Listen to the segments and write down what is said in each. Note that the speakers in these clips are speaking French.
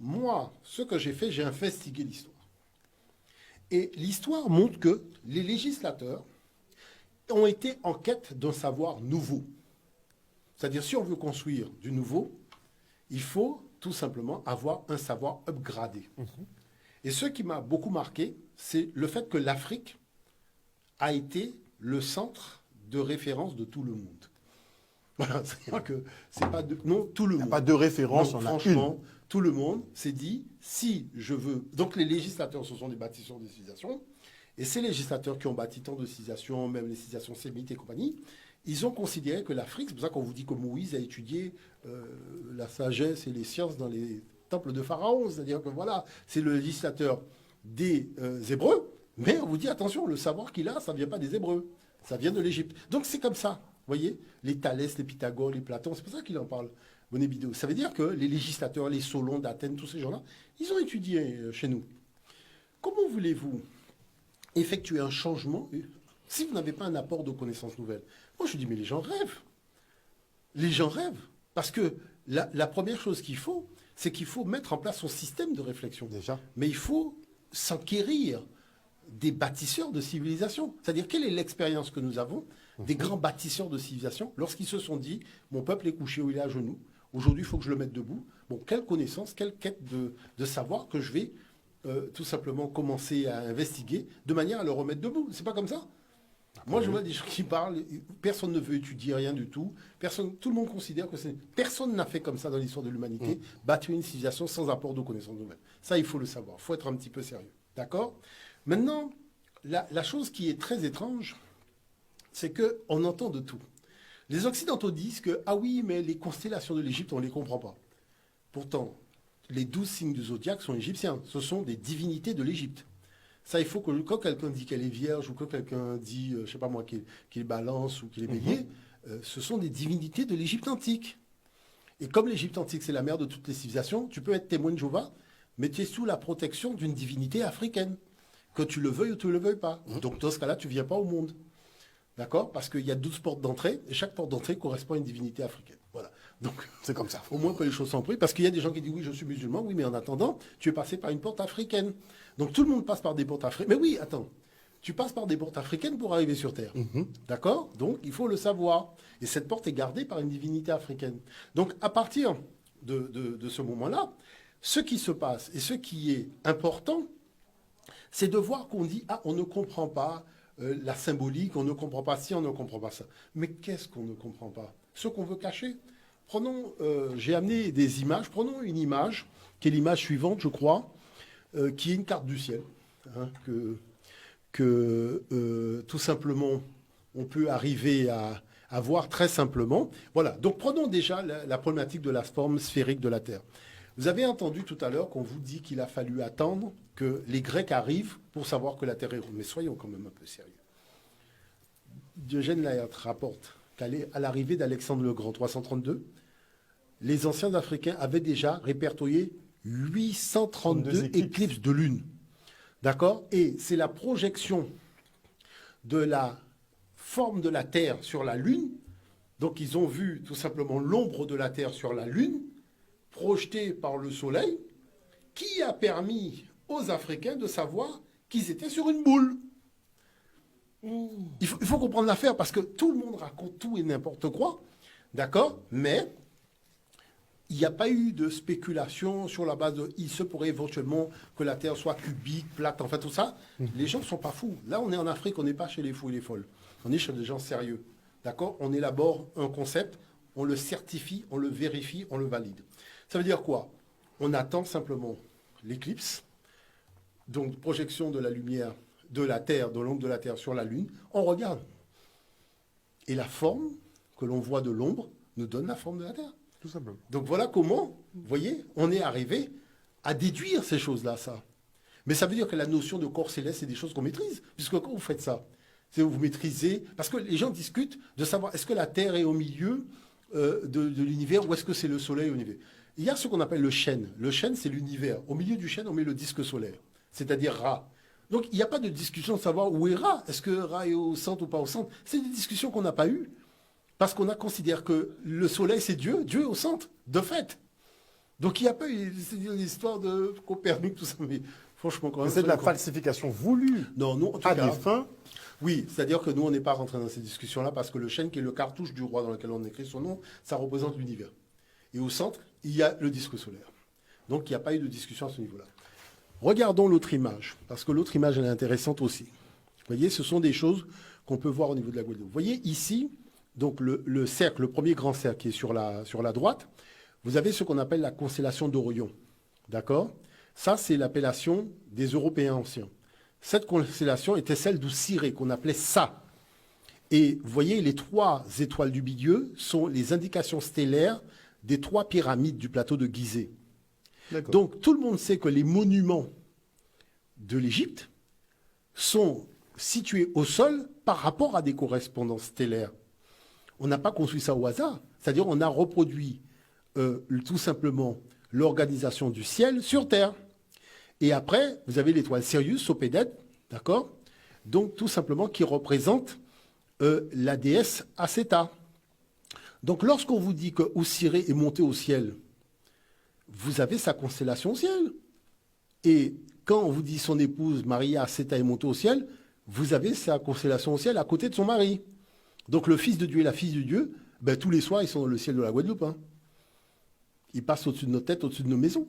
moi, ce que j'ai fait, j'ai investigué l'histoire. Et l'histoire montre que les législateurs ont été en quête d'un savoir nouveau. C'est-à-dire, si on veut construire du nouveau, il faut tout simplement avoir un savoir upgradé. Et ce qui m'a beaucoup marqué, c'est le fait que l'Afrique a été le centre de référence de tout le monde. Voilà, c'est-à-dire que c'est pas de, non, tout le Il n'y a monde. pas de référence, Non, on a franchement, une. tout le monde s'est dit, si je veux... Donc les législateurs, ce sont des bâtisseurs de civilisation, et ces législateurs qui ont bâti tant de civilisations, même les civilisations sémites et compagnie, ils ont considéré que l'Afrique, c'est pour ça qu'on vous dit que Moïse a étudié la sagesse et les sciences dans les temples de Pharaon, c'est-à-dire que voilà, c'est le législateur des Hébreux, mais on vous dit, attention, le savoir qu'il a, ça ne vient pas des Hébreux, ça vient de l'Égypte. Donc c'est comme ça, vous voyez, les Thalès, les Pythagore, les Platon, c'est pour ça qu'il en parle. Bonébido. Ça veut dire que les législateurs, les Solons d'Athènes, tous ces gens-là, ils ont étudié chez nous. Comment voulez-vous effectuer un changement si vous n'avez pas un apport de connaissances nouvelles? Moi, je dis, mais les gens rêvent. Les gens rêvent. Parce que la première chose qu'il faut, c'est qu'il faut mettre en place son système de réflexion. Déjà. Mais il faut s'enquérir des bâtisseurs de civilisation. C'est-à-dire, quelle est l'expérience que nous avons des grands bâtisseurs de civilisation lorsqu'ils se sont dit, mon peuple est couché ou il est à genoux, aujourd'hui, il faut que je le mette debout. Bon, quelle connaissance, quelle quête de savoir que je vais tout simplement commencer à investiguer de manière à le remettre debout. C'est pas comme ça. Moi, je vois des gens qui parlent, personne ne veut étudier rien du tout. Tout le monde considère que personne n'a fait comme ça dans l'histoire de l'humanité, bâtir une civilisation sans apport de connaissances nouvelles. Ça, il faut le savoir. Il faut être un petit peu sérieux. D'accord? Maintenant, la chose qui est très étrange, c'est qu'on entend de tout. Les Occidentaux disent que, ah oui, mais les constellations de l'Égypte, on ne les comprend pas. Pourtant, les 12 signes du zodiaque sont égyptiens. Ce sont des divinités de l'Égypte. Ça, il faut que quand quelqu'un dit qu'elle est vierge ou quand quelqu'un dit, je ne sais pas moi, qu'il est balance ou qu'il est bélier, ce sont des divinités de l'Égypte antique. Et comme l'Égypte antique, c'est la mère de toutes les civilisations, tu peux être témoin de Jéhovah, mais tu es sous la protection d'une divinité africaine, que tu le veuilles ou tu ne le veuilles pas. Donc, dans ce cas-là, tu ne viens pas au monde. D'accord? Parce qu'il y a 12 portes d'entrée, et chaque porte d'entrée correspond à une divinité africaine. Voilà. Donc, C'est comme ça. au moins que les choses sont prises, parce qu'il y a des gens qui disent, oui, je suis musulman, oui, mais en attendant, tu es passé par une porte africaine. Donc, tout le monde passe par des portes africaines. Mais oui, attends, tu passes par des portes africaines pour arriver sur Terre. D'accord? Donc, il faut le savoir. Et cette porte est gardée par une divinité africaine. Donc, à partir de ce moment-là, ce qui se passe et ce qui est important, c'est de voir qu'on dit, ah, on ne comprend pas la symbolique, on ne comprend pas ci, on ne comprend pas ça. Mais qu'est-ce qu'on ne comprend pas? Ce qu'on veut cacher. Prenons, j'ai amené des images, prenons une image, qui est l'image suivante, je crois, qui est une carte du ciel, hein, que tout simplement, on peut arriver à voir très simplement. Voilà, donc prenons déjà la problématique de la forme sphérique de la Terre. Vous avez entendu tout à l'heure qu'on vous dit qu'il a fallu attendre que les Grecs arrivent pour savoir que la Terre est ronde. Mais soyons quand même un peu sérieux. Diogène Laërte rapporte qu'à l'arrivée d'Alexandre le Grand, 332, les anciens Africains avaient déjà répertorié 832 éclipses de lune. D'accord? Et c'est la projection de la forme de la Terre sur la Lune. Donc ils ont vu tout simplement l'ombre de la Terre sur la Lune, projetée par le Soleil, qui a permis aux Africains de savoir qu'ils étaient sur une boule. Il faut comprendre l'affaire parce que tout le monde raconte tout et n'importe quoi, d'accord? Mais il n'y a pas eu de spéculation sur la base de il se pourrait éventuellement que la Terre soit cubique, plate, enfin tout ça. Les gens ne sont pas fous. Là, on est en Afrique, on n'est pas chez les fous et les folles. On est chez des gens sérieux, d'accord? On élabore un concept, on le certifie, on le vérifie, on le valide. Ça veut dire quoi? On attend simplement l'éclipse, donc projection de la lumière de la Terre, de l'ombre de la Terre sur la Lune, on regarde. Et la forme que l'on voit de l'ombre nous donne la forme de la Terre. Tout simplement. Donc voilà comment, vous voyez, on est arrivé à déduire ces choses-là, ça. Mais ça veut dire que la notion de corps céleste, c'est des choses qu'on maîtrise. Puisque quand vous faites ça, c'est vous maîtrisez... Parce que les gens discutent de savoir est-ce que la Terre est au milieu de l'univers ou est-ce que c'est le Soleil au milieu. Il y a ce qu'on appelle le chêne. Le chêne, c'est l'univers. Au milieu du chêne, on met le disque solaire, c'est-à-dire Ra. Donc il n'y a pas de discussion de savoir où est Ra. Est-ce que Ra est au centre ou pas au centre? C'est des discussions qu'on n'a pas eues. Parce qu'on a considéré que le Soleil, c'est Dieu. Dieu est au centre, de fait. Donc il n'y a pas eu l'histoire de Copernic, tout ça, mais franchement, quand même. C'est de la falsification voulue Non, non, en tout à cas. des fins. Oui, c'est-à-dire que nous, on n'est pas rentré dans ces discussions-là parce que le chêne, qui est le cartouche du roi dans lequel on écrit son nom, ça représente l'univers. Et au centre, il y a le disque solaire. Donc il n'y a pas eu de discussion à ce niveau-là. Regardons l'autre image, parce que l'autre image, elle est intéressante aussi. Vous voyez, ce sont des choses qu'on peut voir au niveau de la Guadeloupe. Vous voyez ici, donc le cercle, le premier grand cercle qui est sur la droite, vous avez ce qu'on appelle la constellation d'Orion. D'accord? Ça, c'est l'appellation des Européens anciens. Cette constellation était celle d'où Ciré, qu'on appelait Ça. Et vous voyez, les 3 étoiles du milieu sont les indications stellaires des 3 pyramides du plateau de Gizeh. Donc, tout le monde sait que les monuments de l'Égypte sont situés au sol par rapport à des correspondances stellaires. On n'a pas construit ça au hasard. C'est-à-dire on a reproduit tout simplement l'organisation du ciel sur Terre. Et après, vous avez l'étoile Sirius, Sopédète, d'accord? Donc, tout simplement, qui représente la déesse Acéta. Donc, lorsqu'on vous dit que Osiré est monté au ciel, vous avez sa constellation au ciel. Et quand on vous dit son épouse, Maria Acéta, est montée au ciel, vous avez sa constellation au ciel à côté de son mari. Donc, le Fils de Dieu et la Fille de Dieu, ben, tous les soirs, ils sont dans le ciel de la Guadeloupe. Hein. Ils passent au-dessus de nos têtes, au-dessus de nos maisons.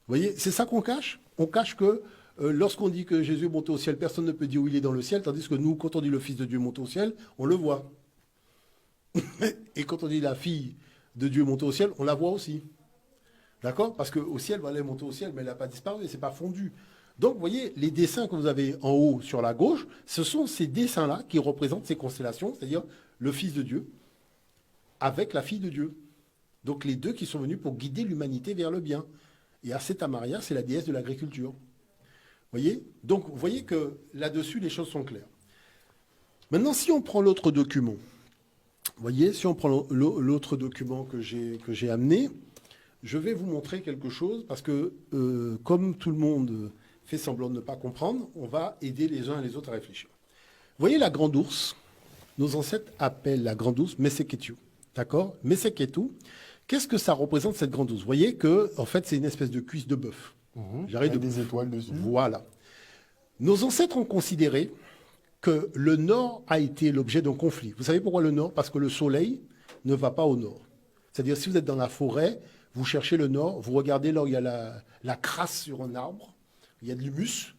Vous voyez, c'est ça qu'on cache. On cache que lorsqu'on dit que Jésus est monté au ciel, personne ne peut dire où il est dans le ciel, tandis que nous, quand on dit le Fils de Dieu est monté au ciel, on le voit. Et quand on dit la fille de Dieu est montée au ciel, on la voit aussi. D'accord? Parce qu'au ciel, elle est montée au ciel, mais elle n'a pas disparu, c'est pas fondu. Donc, vous voyez, les dessins que vous avez en haut sur la gauche, ce sont ces dessins-là qui représentent ces constellations, c'est-à-dire le Fils de Dieu avec la fille de Dieu. Donc, les deux qui sont venus pour guider l'humanité vers le bien. Et Acéta Maria, c'est la déesse de l'agriculture. Vous voyez? Donc, vous voyez que là-dessus, les choses sont claires. Maintenant, si on prend l'autre document, vous voyez, si on prend l'autre document que j'ai amené, je vais vous montrer quelque chose parce que, comme tout le monde fait semblant de ne pas comprendre, on va aider les uns et les autres à réfléchir. Vous voyez la grande ours? Nos ancêtres appellent la grande ours Meseketu. D'accord? Meseketu. Qu'est-ce que ça représente, cette grande ours? Vous voyez que, en fait, c'est une espèce de cuisse de bœuf. Avec des étoiles dessus. Voilà. Nos ancêtres ont considéré que le nord a été l'objet d'un conflit. Vous savez pourquoi le nord? Parce que le soleil ne va pas au nord. C'est-à-dire, si vous êtes dans la forêt, vous cherchez le nord, vous regardez là où il y a la crasse sur un arbre, il y a de l'humus.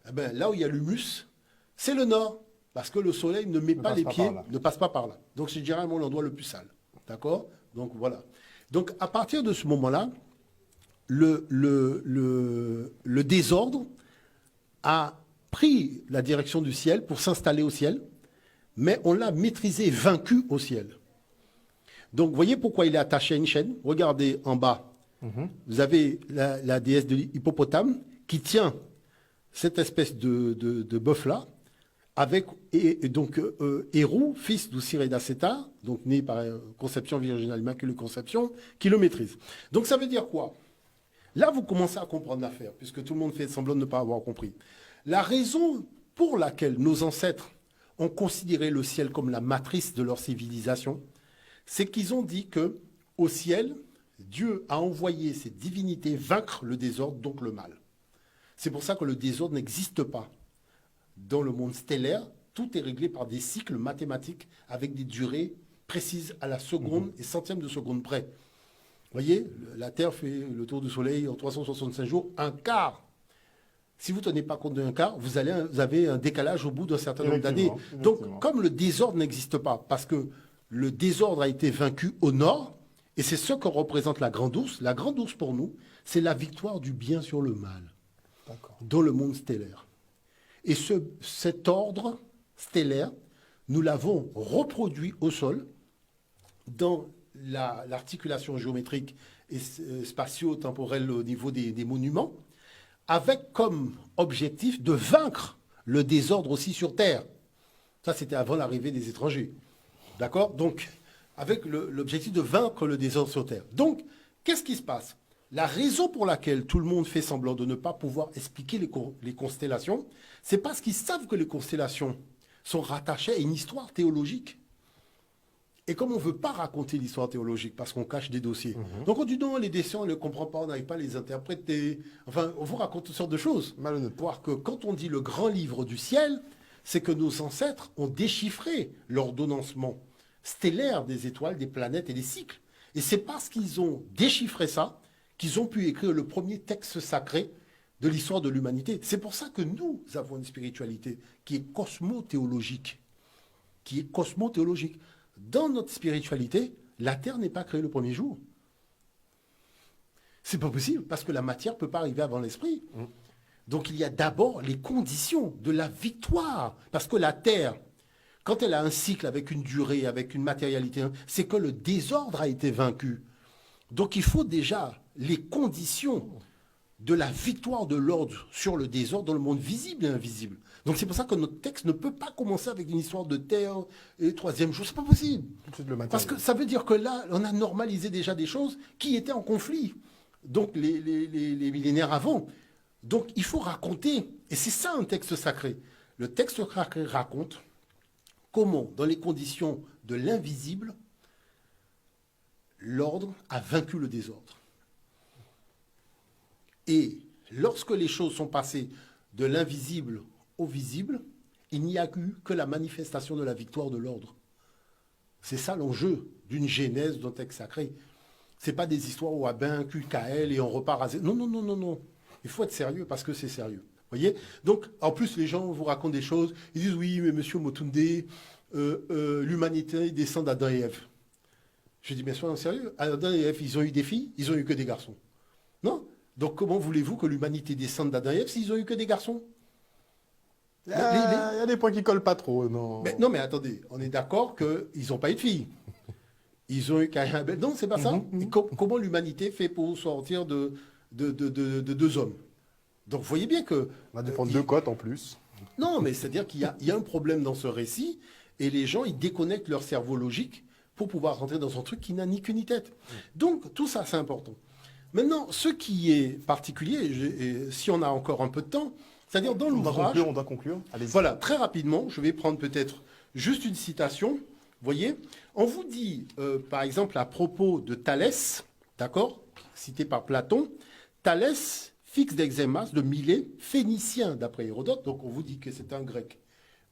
Eh ben, là où il y a l'humus, c'est le nord. Parce que le soleil ne met pas les pieds, ne passe pas par là. Donc, c'est généralement l'endroit le plus sale. D'accord? Donc, voilà. Donc, à partir de ce moment-là, le désordre a pris la direction du ciel pour s'installer au ciel, mais on l'a maîtrisé, vaincu au ciel. Donc, vous voyez pourquoi il est attaché à une chaîne? Regardez en bas. Vous avez la déesse de l'hippopotame qui tient cette espèce de bœuf-là, avec donc Hérou, fils d'Osiré d'Acéta, donc né par conception virginale immaculée conception, qui le maîtrise. Donc ça veut dire quoi? Là, vous commencez à comprendre l'affaire, puisque tout le monde fait semblant de ne pas avoir compris. La raison pour laquelle nos ancêtres ont considéré le ciel comme la matrice de leur civilisation, c'est qu'ils ont dit que au ciel, Dieu a envoyé ses divinités vaincre le désordre, donc le mal. C'est pour ça que le désordre n'existe pas. Dans le monde stellaire, tout est réglé par des cycles mathématiques avec des durées précises à la seconde et centième de seconde près. Vous voyez, la Terre fait le tour du Soleil en 365 jours, un quart. Si vous ne tenez pas compte d'un quart, vous avez un décalage au bout d'un certain nombre d'années. Donc, comme le désordre n'existe pas, parce que le désordre a été vaincu au nord, et c'est ce que représente la grande ours. La grande ours, pour nous, c'est la victoire du bien sur le mal dans le monde stellaire. Et cet ordre stellaire, nous l'avons reproduit au sol dans l'articulation géométrique et spatio-temporelle au niveau des monuments, avec comme objectif de vaincre le désordre aussi sur Terre. Ça, c'était avant l'arrivée des étrangers. D'accord? Donc, avec l'objectif de vaincre le désordre sur Terre. Donc, qu'est-ce qui se passe? La raison pour laquelle tout le monde fait semblant de ne pas pouvoir expliquer les constellations, c'est parce qu'ils savent que les constellations sont rattachées à une histoire théologique. Et comme on ne veut pas raconter l'histoire théologique parce qu'on cache des dossiers, donc on dit non, les décès, on ne les comprend pas, on n'arrive pas à les interpréter. Enfin, on vous raconte toutes sortes de choses. Malhonnête. Voir que quand on dit le grand livre du ciel, c'est que nos ancêtres ont déchiffré l'ordonnancement stellaire des étoiles, des planètes et des cycles. Et c'est parce qu'ils ont déchiffré ça qu'ils ont pu écrire le premier texte sacré de l'histoire de l'humanité. C'est pour ça que nous avons une spiritualité qui est cosmothéologique. Dans notre spiritualité, la Terre n'est pas créée le premier jour. C'est pas possible, parce que la matière ne peut pas arriver avant l'esprit. Donc il y a d'abord les conditions de la victoire. Parce que la Terre, quand elle a un cycle avec une durée, avec une matérialité, c'est que le désordre a été vaincu. Donc il faut déjà les conditions de la victoire de l'ordre sur le désordre dans le monde visible et invisible. Donc c'est pour ça que notre texte ne peut pas commencer avec une histoire de terre et troisième jour. C'est pas possible. Parce que ça veut dire que là, on a normalisé déjà des choses qui étaient en conflit. Donc les millénaires avant. Donc il faut raconter. Et c'est ça un texte sacré. Le texte sacré raconte comment, dans les conditions de l'invisible, l'ordre a vaincu le désordre. Et lorsque les choses sont passées de l'invisible au visible, il n'y a eu que la manifestation de la victoire de l'ordre. C'est ça l'enjeu d'une genèse d'un texte sacré. Ce n'est pas des histoires où Abin, QKL et on repart à zéro. Non, non, non, non, non. Il faut être sérieux parce que c'est sérieux. Voyez. Donc, en plus, les gens vous racontent des choses. Ils disent, oui, mais monsieur Motunde, l'humanité descend d'Adam et Ève. Je dis, mais soyons sérieux. Adam et Ève, ils ont eu des filles, ils ont eu que des garçons. Non. Donc, comment voulez-vous que l'humanité descende d'Adam et Ève s'ils ont eu que des garçons? Il y a des points qui collent pas trop, non. Mais, non, mais attendez, on est d'accord qu'ils n'ont pas eu de filles. Ils ont eu qu'un... Non, c'est pas ça. Et comment l'humanité fait pour sortir de deux hommes? Donc, vous voyez bien que... On va défendre deux côtes en plus. Non, mais c'est-à-dire qu'il y a un problème dans ce récit, et les gens, ils déconnectent leur cerveau logique pour pouvoir rentrer dans un truc qui n'a ni queue ni tête. Donc, tout ça, c'est important. Maintenant, ce qui est particulier, et si on a encore un peu de temps, c'est-à-dire dans l'ouvrage... On doit conclure. Allez-y. Voilà, très rapidement, je vais prendre peut-être juste une citation. Vous voyez, on vous dit, par exemple, à propos de Thalès, d'accord, cité par Platon, Thalès, fils d'Exémas, de Milet, phénicien, d'après Hérodote, donc on vous dit que c'est un grec.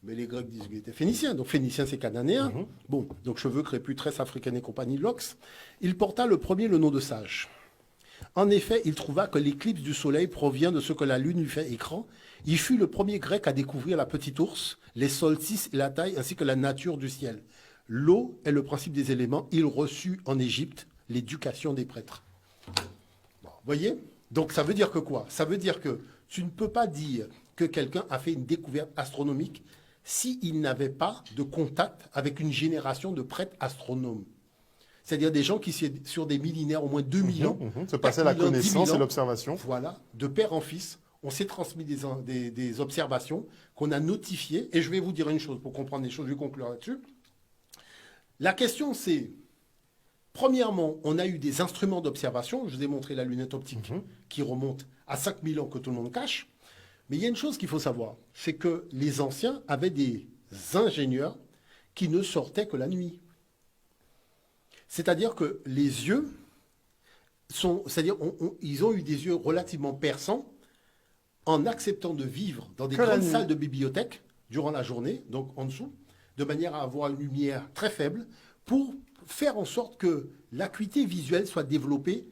Mais les Grecs disent qu'il était phénicien, donc phénicien c'est cananéen. Bon, donc cheveux crépus, tresse africaine et compagnie, Lox. Il porta le premier le nom de sage. En effet, il trouva que l'éclipse du soleil provient de ce que la lune lui fait écran. Il fut le premier grec à découvrir la petite ours, les solstices et la taille, ainsi que la nature du ciel. L'eau est le principe des éléments. Il reçut en Égypte l'éducation des prêtres. Bon, voyez? Donc ça veut dire que quoi? Ça veut dire que tu ne peux pas dire que quelqu'un a fait une découverte astronomique s'il n'avait pas de contact avec une génération de prêtres astronomes. C'est-à-dire des gens qui, sur des millénaires, au moins 2000 ans, se passaient la connaissance et l'observation. Voilà, de père en fils, on s'est transmis des observations qu'on a notifiées. Et je vais vous dire une chose pour comprendre les choses, je vais conclure là-dessus. La question, c'est, premièrement, on a eu des instruments d'observation. Je vous ai montré la lunette optique qui remonte à 5000 ans que tout le monde cache. Mais il y a une chose qu'il faut savoir, c'est que les anciens avaient des ingénieurs qui ne sortaient que la nuit. C'est-à-dire que les yeux sont... C'est-à-dire ils ont eu des yeux relativement perçants en acceptant de vivre dans des grandes salles de bibliothèque durant la journée, donc en dessous, de manière à avoir une lumière très faible, pour faire en sorte que l'acuité visuelle soit développée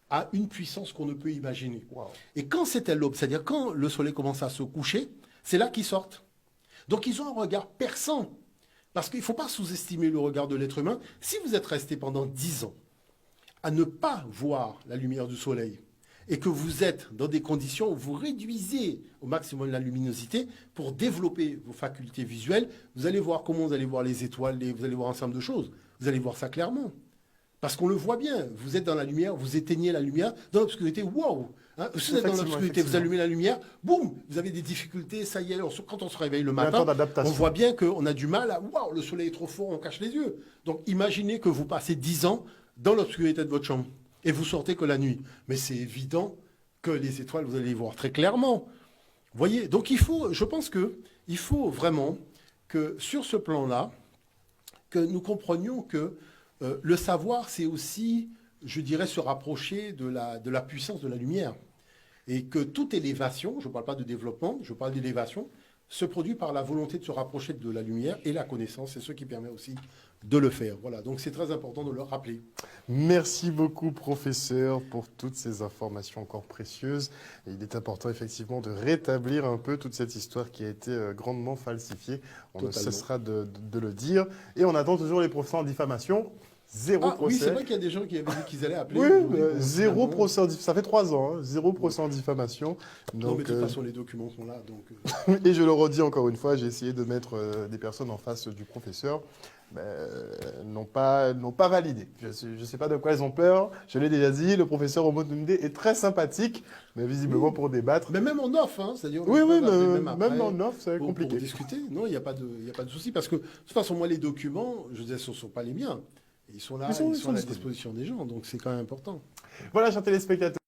à une puissance qu'on ne peut imaginer. Wow. Et quand c'était l'aube, c'est-à-dire quand le soleil commence à se coucher, c'est là qu'ils sortent. Donc ils ont un regard perçant. Parce qu'il ne faut pas sous-estimer le regard de l'être humain. Si vous êtes resté pendant 10 ans à ne pas voir la lumière du soleil et que vous êtes dans des conditions où vous réduisez au maximum la luminosité pour développer vos facultés visuelles, vous allez voir comment vous allez voir les étoiles, vous allez voir un certain nombre de choses. Vous allez voir ça clairement. Parce qu'on le voit bien. Vous êtes dans la lumière, vous éteignez la lumière. Dans l'obscurité, waouh! Hein, vous êtes dans l'obscurité, vous allumez la lumière, boum! Vous avez des difficultés, ça y est. Quand on se réveille le matin, on voit bien qu'on a du mal à... Waouh! Le soleil est trop fort, on cache les yeux. Donc imaginez que vous passez 10 ans dans l'obscurité de votre chambre et vous sortez que la nuit. Mais c'est évident que les étoiles, vous allez les voir très clairement. Vous voyez? Donc je pense qu'il faut vraiment que sur ce plan-là, que nous comprenions que le savoir, c'est aussi, je dirais, se rapprocher de la puissance de la lumière. Et que toute élévation, je ne parle pas de développement, je parle d'élévation, se produit par la volonté de se rapprocher de la lumière et la connaissance. C'est ce qui permet aussi de le faire. Voilà, donc c'est très important de le rappeler. Merci beaucoup, professeur, pour toutes ces informations encore précieuses. Et il est important, effectivement, de rétablir un peu toute cette histoire qui a été grandement falsifiée. On ne cessera de le dire. Et on attend toujours les procès en diffamation. Zéro procès. Oui, c'est vrai qu'il y a des gens qui avaient dit qu'ils allaient appeler. Oui, zéro procès en diffamation. Ça fait 3 ans, hein, zéro procès en diffamation. Donc, non, mais de toute façon, les documents sont là. Donc, Et je le redis encore une fois, j'ai essayé de mettre des personnes en face du professeur. N'ont pas validé. Je ne sais pas de quoi ils ont peur. Je l'ai déjà dit, le professeur Omotunde est très sympathique, mais visiblement pour débattre. Mais même en off, hein, c'est-à-dire... Oui, même en off, c'est compliqué. Pour discuter, non, il n'y a pas de souci. Parce que, de toute façon, moi, les documents, je disais, ce ne sont pas les miens. Ils sont là, ils sont à la disposition des gens, donc c'est quand même important. Voilà, chers téléspectateurs.